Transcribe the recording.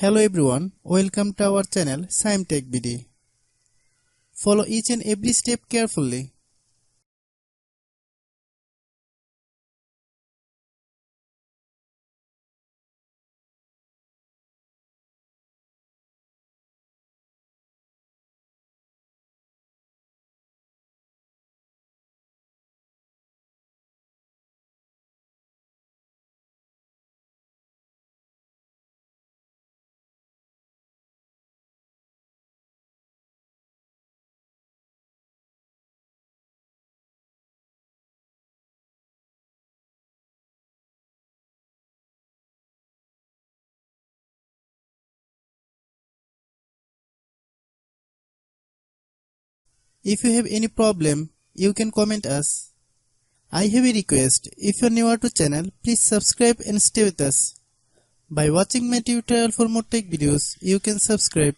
Hello everyone, welcome to our channel Shaem Tech BD. Follow each and every step carefully. If you have any problem, you can comment us. I have a request, if you are newer to channel, please subscribe and stay with us. By watching my tutorial for more tech videos, you can subscribe